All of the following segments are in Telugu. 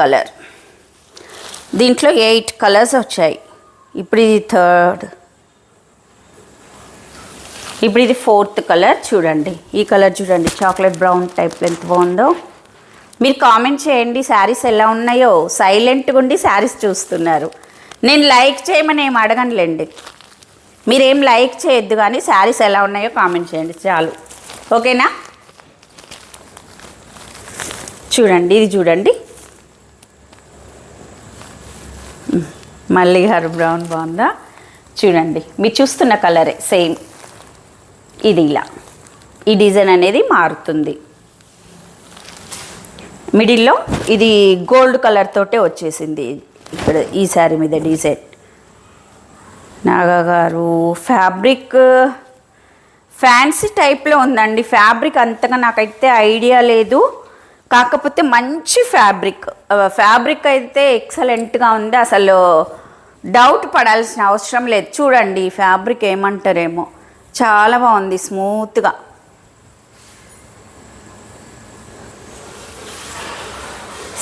కలర్. దీంట్లో 8 కలర్స్ వచ్చాయి. ఇప్పుడు ఇది థర్డ్, ఇప్పుడు ఇది 4th కలర్. చూడండి ఈ కలర్ చూడండి, చాక్లెట్ బ్రౌన్ టైప్ ఎంత బాగుందో. మీరు కామెంట్ చేయండి శారీస్ ఎలా ఉన్నాయో. సైలెంట్గా ఉండి శారీస్ చూస్తున్నారు. నేను లైక్ చేయమని ఏం అడగనులేండి, మీరేం లైక్ చేయొద్దు, కానీ శారీస్ ఎలా ఉన్నాయో కామెంట్ చేయండి చాలు, ఓకేనా. చూడండి ఇది చూడండి, మళ్ళీ హర్ బ్రౌన్ బాగుందా. చూడండి మీరు చూస్తున్న కలరే సేమ్. ఇది ఇలా ఈ డిజైన్ అనేది మారుతుంది. మిడిల్లో ఇది గోల్డ్ కలర్ తోటే వచ్చేసింది ఇక్కడ ఈ శారీ మీద డిజైన్. నాగా గారు ఫ్యాబ్రిక్ ఫ్యాన్సీ టైప్లో ఉందండి. ఫ్యాబ్రిక్ అంతగా నాకైతే ఐడియా లేదు, కాకపోతే మంచి ఫ్యాబ్రిక్ అయితే ఎక్సలెంట్గా ఉంది. అసలు డౌట్ పడాల్సిన అవసరం లేదు. చూడండి ఫ్యాబ్రిక్ ఏమంటారేమో, చాలా బాగుంది స్మూత్గా.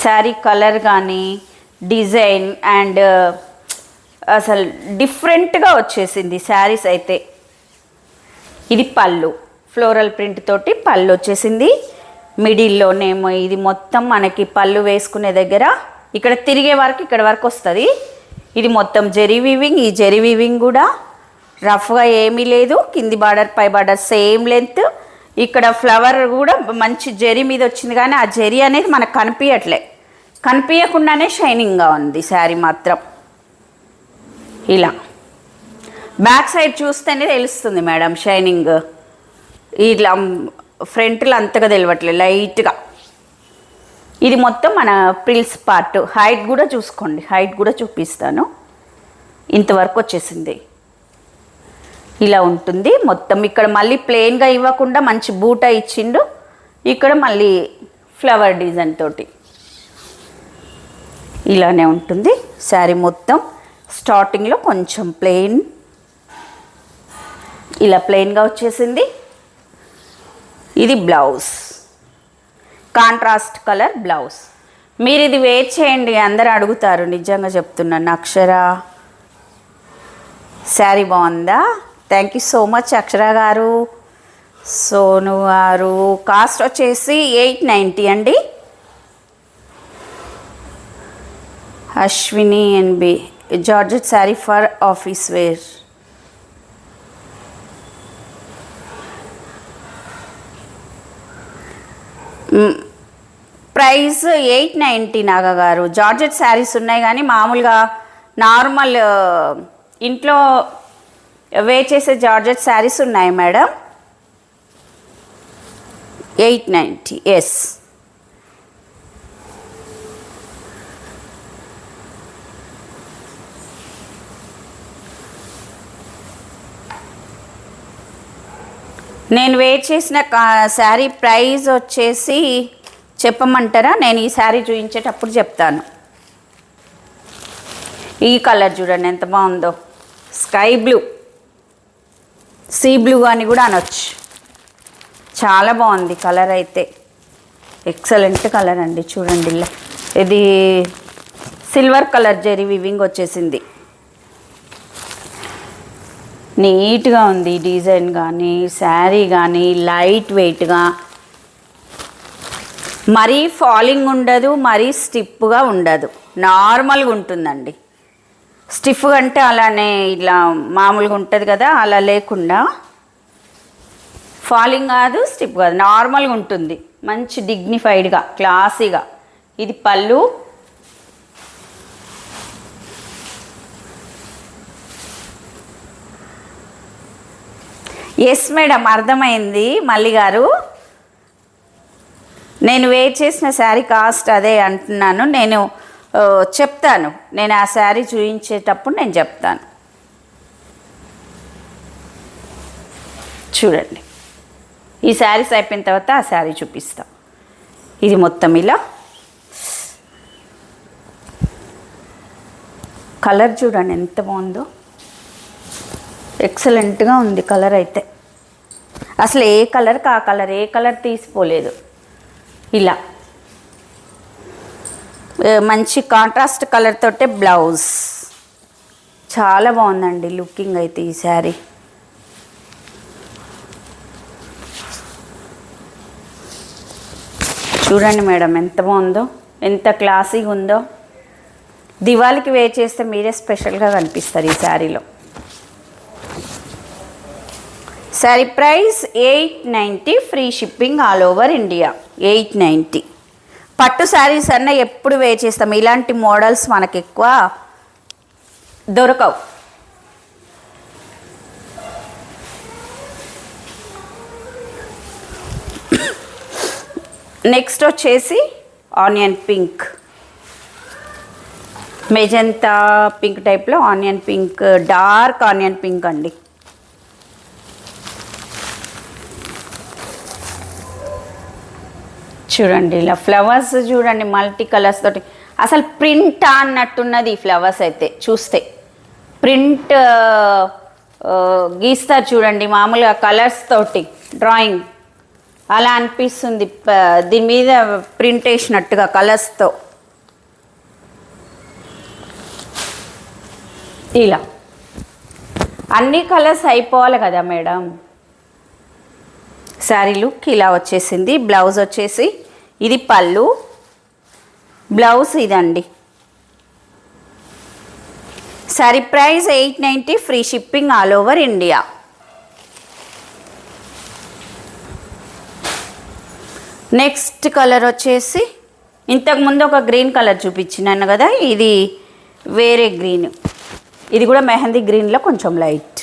శారీ కలర్ కానీ డిజైన్ అండ్ అసలు డిఫరెంట్గా వచ్చేసింది శారీస్ అయితే. ఇది పళ్ళు, ఫ్లోరల్ ప్రింట్ తోటి పళ్ళు వచ్చేసింది. మిడిల్లోనేమో ఇది మొత్తం మనకి పళ్ళు వేసుకునే దగ్గర ఇక్కడ తిరిగే వరకు ఇక్కడ వరకు వస్తుంది. ఇది మొత్తం జెరీ వీవింగ్. ఈ జెరీ వీవింగ్ కూడా రఫ్గా ఏమీ లేదు. కింది బార్డర్ పై బార్డర్ సేమ్ లెంత్. ఇక్కడ ఫ్లవర్ కూడా మంచి జెరీ మీద వచ్చింది, కానీ ఆ జెరీ అనేది మనకు కనిపించకుండానే షైనింగ్గా ఉంది శారీ మాత్రం. ఇలా బ్యాక్ సైడ్ చూస్తేనే తెలుస్తుంది మేడం షైనింగ్. ఇట్లా ఫ్రంట్లో అంతగా తెలియట్లేదు, లైట్గా. ఇది మొత్తం మన ప్రిల్స్ పార్ట్. హైట్ కూడా చూసుకోండి, హైట్ కూడా చూపిస్తాను. ఇంతవరకు వచ్చేసింది, ఇలా ఉంటుంది మొత్తం. ఇక్కడ మళ్ళీ ప్లెయిన్గా ఇవ్వకుండా మంచి బూటా ఇచ్చిండు. ఇక్కడ మళ్ళీ ఫ్లవర్ డిజైన్ తోటి ఇలానే ఉంటుంది శారీ మొత్తం. స్టార్టింగ్లో కొంచెం ప్లెయిన్, ఇలా ప్లెయిన్గా వచ్చేసింది. ఇది బ్లౌజ్, కాంట్రాస్ట్ కలర్ బ్లౌజ్. మీరు ఇది వేర్ చేయండి, అందరు అడుగుతారు, నిజంగా చెప్తున్నాను. అక్షర శారీ బాగుందా? Thank you so much Akshara గారు. సోను గారు కాస్ట్ వచ్చేసి 890 అండి. Ashwini NB georgette sari for office wear. Price 890 Naga గారు. జార్జెట్ శారీస్ ఉన్నాయి, కానీ మామూలుగా నార్మల్ ఇంట్లో వేర్ చేసే జార్జెట్ శారీస్ ఉన్నాయి మేడం. 890 ఎస్. నేను వేర్ చేసిన శారీ ప్రైస్ వచ్చేసి చెప్పమంటారా? నేను ఈ శారీ చూపించేటప్పుడు చెప్తాను. ఈ కలర్ చూడండి ఎంత బాగుందో, స్కై బ్లూ, సీ బ్లూ అని కూడా అనొచ్చు. చాలా బాగుంది కలర్ అయితే, ఎక్సలెంట్ కలర్ అండి. చూడండి ఇది సిల్వర్ కలర్ జెరీ వివింగ్ వచ్చేసింది. నీట్గా ఉంది డిజైన్ కానీ శారీ కానీ, లైట్ వెయిట్గా, మరీ ఫాలింగ్ ఉండదు, మరీ స్టిఫ్గా ఉండదు, నార్మల్గా ఉంటుందండి. స్టిఫ్గా అంటే అలానే ఇలా మామూలుగా ఉంటుంది కదా, అలా లేకుండా ఫాలింగ్ కాదు, స్టిఫ్ కాదు, నార్మల్గా ఉంటుంది. మంచి డిగ్నిఫైడ్గా, క్లాసీగా. ఇది పళ్ళు. ఎస్ మేడం, అర్థమైంది మల్లి గారు. నేను వేర్ చేసిన శారీ కాస్ట్ అదే అంటున్నాను. నేను చెప్తాను, నేను ఆ శారీ చూపించేటప్పుడు నేను చెప్తాను. చూడండి ఈ శారీస్ అయిపోయిన తర్వాత ఆ శారీ చూపిస్తాం. ఇది మొత్తం ఇలా కలర్ చూడండి ఎంత బాగుందో, ఎక్సలెంట్గా ఉంది కలర్ అయితే. అసలు ఏ కలర్కి ఆ కలర్, ఏ కలర్ తీసిపోలేదు. ఇలా మంచి కాంట్రాస్ట్ కలర్ తోటే బ్లౌజ్. చాలా బాగుందండి లుకింగ్ అయితే ఈ శారీ. చూడండి మేడం ఎంత బాగుందో, ఎంత క్లాసీగా ఉందో. దివాళీకి వేర్ చేస్తే మీరే స్పెషల్గా కనిపిస్తారు ఈ శారీలో. Sari price 890, free shipping all over India. 890. పట్టు శారీస్ అన్న ఎప్పుడు వేర్ చేస్తాం, ఇలాంటి మోడల్స్ మనకు ఎక్కువ దొరకవు. నెక్స్ట్ వచ్చేసి ఆనియన్ పింక్, మెజంతా పింక్ టైప్లో onion pink, dark onion pink అండి. చూడండి ఇలా ఫ్లవర్స్ చూడండి మల్టీ కలర్స్ తోటి, అసలు ప్రింట్ అన్నట్టున్నది ఈ ఫ్లవర్స్ అయితే. చూస్తే ప్రింట్ గీస్తారు చూడండి మామూలుగా కలర్స్ తోటి డ్రాయింగ్, అలా అనిపిస్తుంది. దీని మీద ప్రింట్ వేసినట్టుగా కలర్స్తో. ఇలా అన్ని కలర్స్ అయిపోవాలి కదా మేడం. శారీ లుక్ ఇలా వచ్చేసింది. బ్లౌజ్ వచ్చేసి ఇది పళ్ళు, బ్లౌజ్ ఇదండి. Sari price 890, free shipping all over India. Next colour వచ్చేసి ఇంతకుముందు ఒక గ్రీన్ కలర్ చూపించినాను కదా, ఇది వేరే గ్రీన్. ఇది కూడా మెహందీ గ్రీన్లో కొంచెం లైట్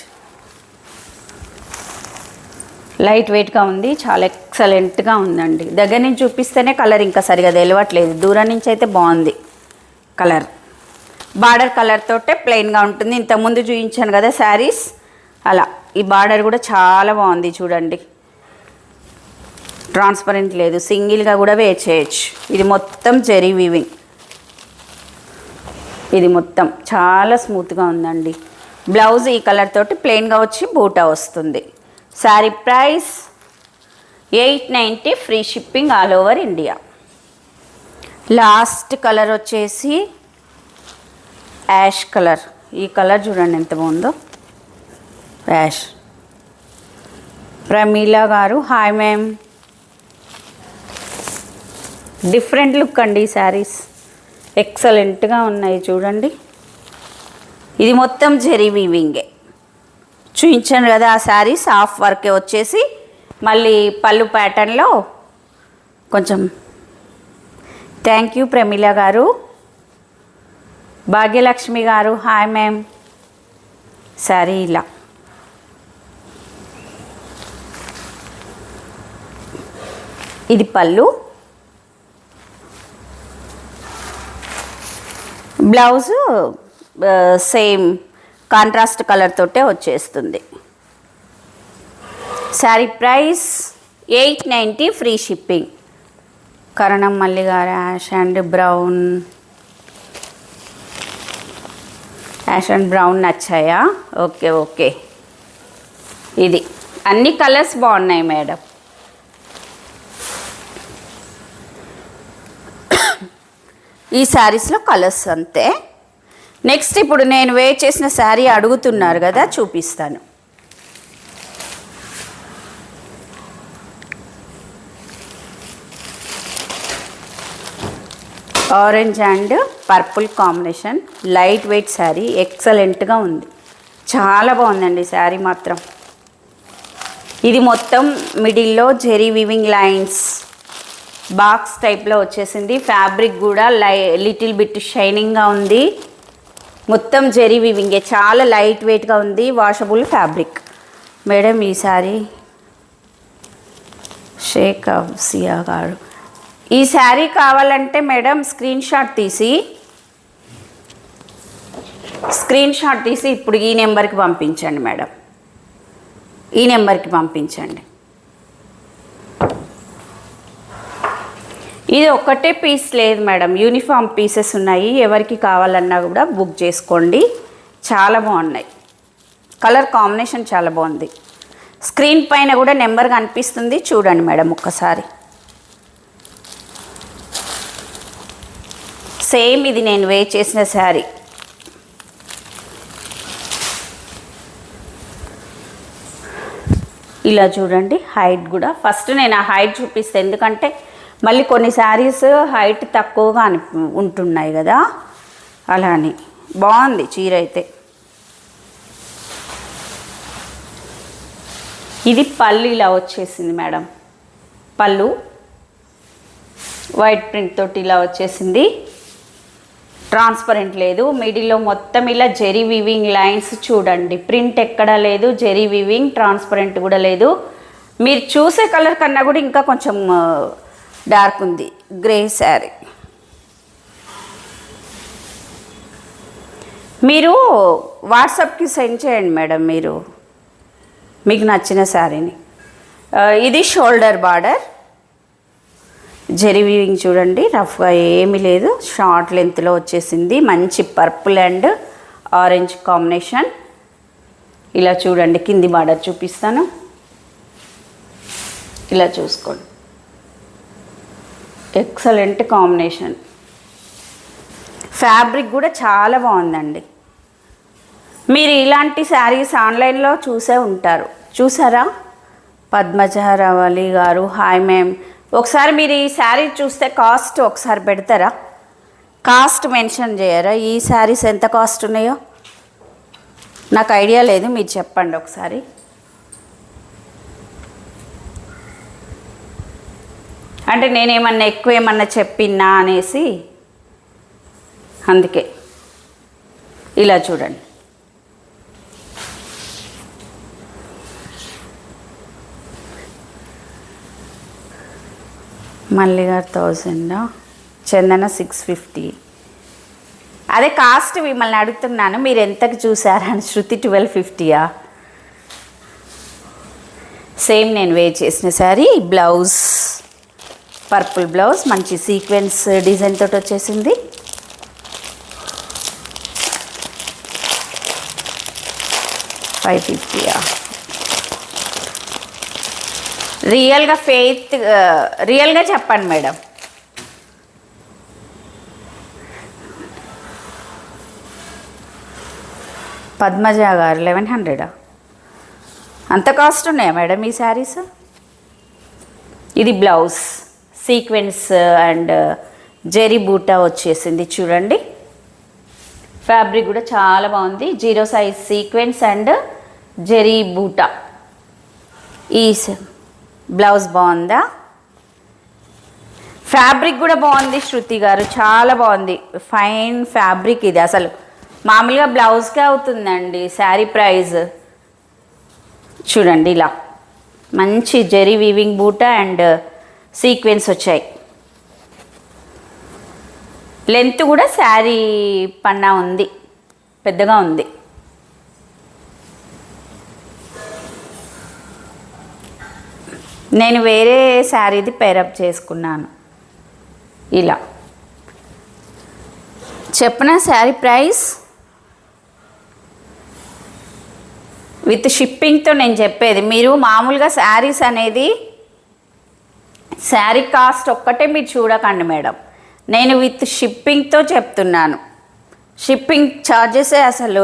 వెయిట్గా ఉంది. చాలా ఎక్సలెంట్గా ఉందండి. దగ్గర నుంచి చూపిస్తేనే కలర్ ఇంకా సరిగా తెలియట్లేదు, దూరం నుంచి అయితే బాగుంది కలర్. బార్డర్ కలర్ తోటే ప్లెయిన్గా ఉంటుంది. ఇంతకుముందు చూపించాను కదా శారీస్, అలా ఈ బార్డర్ కూడా చాలా బాగుంది చూడండి. ట్రాన్స్పరెంట్ లేదు, సింగిల్గా కూడా వేర్ చేయొచ్చు. ఇది మొత్తం జెరీ వీవింగ్, ఇది మొత్తం చాలా స్మూత్గా ఉందండి. బ్లౌజ్ ఈ కలర్ తోటి ప్లెయిన్గా వచ్చి బూటా వస్తుంది. Sari price 890, free shipping all over India. Last colour వచ్చేసి యాష్ కలర్. ఈ కలర్ చూడండి ఎంత బాగుందో, యాష్. ప్రమీలా గారు హాయ్ మ్యామ్. డిఫరెంట్ లుక్ అండి ఈ శారీస్, ఎక్సలెంట్గా ఉన్నాయి చూడండి. ఇది మొత్తం జెరీ వీవింగే చూపించాను కదా ఆ శారీస్. హాఫ్ వర్కే వచ్చేసి మళ్ళీ పళ్ళు ప్యాటర్న్లో కొంచెం. థ్యాంక్ యూ ప్రమీల గారు. భాగ్యలక్ష్మి గారు హాయ్ మ్యామ్. శారీ ఇలా ఇది పళ్ళు, బ్లౌజు సేమ్ కాంట్రాస్ట్ కలర్ తోటే వచ్చేస్తుంది. Sari price 890, free shipping. Karanam Malli garu ash and brown, ash and brown నచ్చాయా? Okay okay. ఇది అన్ని కలర్స్ బాగున్నాయి మేడం. ఈ శారీస్లో కలర్స్ అంతే. నెక్స్ట్ ఇప్పుడు నేను వేర్ చేసిన శారీ అడుగుతున్నారు కదా, చూపిస్తాను. Orange and purple combination, light weight sari, ఎక్సలెంట్గా ఉంది. చాలా బాగుందండి శారీ మాత్రం. ఇది మొత్తం మిడిల్లో జెరీ వీవింగ్ లైన్స్, బాక్స్ టైప్లో వచ్చేసింది. ఫ్యాబ్రిక్ కూడా లిటిల్ బిట్ షైనింగ్గా ఉంది. మొత్తం జెరీ వీవింగే, చాలా లైట్ వెయిట్గా ఉంది. Washable fabric. మేడం ఈ శారీ షేక్ సియా గారు, ఈ శారీ కావాలంటే మేడం స్క్రీన్ షాట్ తీసి ఇప్పుడు ఈ నెంబర్కి పంపించండి మేడం, ఈ నెంబర్కి పంపించండి. ఇది ఒక్కటే పీస్ లేదు మేడం, యూనిఫామ్ పీసెస్ ఉన్నాయి. ఎవరికి కావాలన్నా కూడా బుక్ చేసుకోండి. చాలా బాగున్నాయి, కలర్ కాంబినేషన్ చాలా బాగుంది. స్క్రీన్ పైన కూడా నెంబర్ కనిపిస్తుంది, చూడండి మేడం ఒక్కసారి. సేమ్ ఇది నేను వేర్ చేసిన శారీ. ఇలా చూడండి, హైట్ కూడా ఫస్ట్ నేను ఆ హైట్ చూపిస్తాను, ఎందుకంటే మళ్ళీ కొన్ని శారీస్ హైట్ తక్కువగా ఉంటున్నాయి కదా, అలా అని. బాగుంది చీర అయితే. ఇది పళ్ళు ఇలా వచ్చేసింది మేడం, పళ్ళు వైట్ ప్రింట్ తోటి ఇలా వచ్చేసింది, ట్రాన్స్పరెంట్ లేదు, మిడిల్లో మొత్తం ఇలా జెరీ వీవింగ్ లైన్స్ చూడండి, ప్రింట్ ఎక్కడా లేదు, జెరీ వీవింగ్, ట్రాన్స్పరెంట్ కూడా లేదు. మీరు చూసే కలర్ కన్నా కూడా ఇంకా కొంచెం డార్క్ ఉంది, గ్రే శారీ. మీరు వాట్సాప్కి సెండ్ చేయండి మేడం మీరు మీకు నచ్చిన శారీని. ఇది షోల్డర్ బార్డర్, జెరీ వీవింగ్ చూడండి, రఫ్గా ఏమీ లేదు, షార్ట్ లెంత్లో వచ్చేసింది, మంచి పర్పుల్ అండ్ ఆరెంజ్ కాంబినేషన్. ఇలా చూడండి, కింది బార్డర్ చూపిస్తాను, ఇలా చూసుకోండి, ఎక్సలెంట్ కాంబినేషన్. ఫ్యాబ్రిక్ కూడా చాలా బాగుందండి. మీరు ఇలాంటి శారీస్ ఆన్లైన్లో చూసే ఉంటారు, చూసారా? పద్మజ రావాలి గారు, హాయ్ మ్యామ్. ఒకసారి మీరు ఈ శారీ చూస్తే కాస్ట్ ఒకసారి పెడతారా? కాస్ట్ మెన్షన్ చేయరా? ఈ శారీస్ ఎంత కాస్ట్ ఉన్నాయో నాకు ఐడియా లేదు, మీరు చెప్పండి ఒకసారి. అంటే నేనేమన్నా ఎక్కువ ఏమన్నా చెప్పినా అనేసి, అందుకే. ఇలా చూడండి, మల్లిగా 1000, చందన 650. అదే కాస్ట్ మిమ్మల్ని అడుగుతున్నాను, మీరు ఎంతకు చూసారని. శృతి 1250యా? సేమ్ నేను వేర్ చేసిన శారీ. బ్లౌజ్ పర్పుల్ బ్లౌజ్, మంచి సీక్వెన్స్ డిజైన్ తోటి వచ్చేసింది. $550యా? రియల్గా రియల్గా చెప్పండి మేడం. పద్మజ గారు 1100. అంత కాస్ట్ ఉన్నాయా మేడం ఈ శారీస్? ఇది బ్లౌజ్ సీక్వెన్స్ అండ్ జెరీ బూటా వచ్చేసింది చూడండి. ఫ్యాబ్రిక్ కూడా చాలా బాగుంది, 0 సైజ్ సీక్వెన్స్ అండ్ జెరీ బూటా. ఈ బ్లౌజ్ బాగుందా? ఫ్యాబ్రిక్ కూడా బాగుంది శృతి గారు, చాలా బాగుంది, ఫైన్ ఫ్యాబ్రిక్. ఇది అసలు మామూలుగా బ్లౌజ్కే అవుతుందండి శారీ ప్రైస్. చూడండి, ఇలా మంచి జెరీ వీవింగ్ బూటా అండ్ సీక్వెన్స్ వచ్చాయి. లెంత్ కూడా శారీ పన్నా ఉంది, పెద్దగా ఉంది. నేను వేరే శారీది పేరప్ చేసుకున్నాను. ఇలా చెప్పిన శారీ ప్రైస్ విత్ షిప్పింగ్తో నేను చెప్పేది. మీరు మామూలుగా శారీస్ అనేది శారీ కాస్ట్ ఒక్కటే మీరు చూడకండి మేడం, నేను విత్ షిప్పింగ్తో చెప్తున్నాను. షిప్పింగ్ ఛార్జెసే అసలు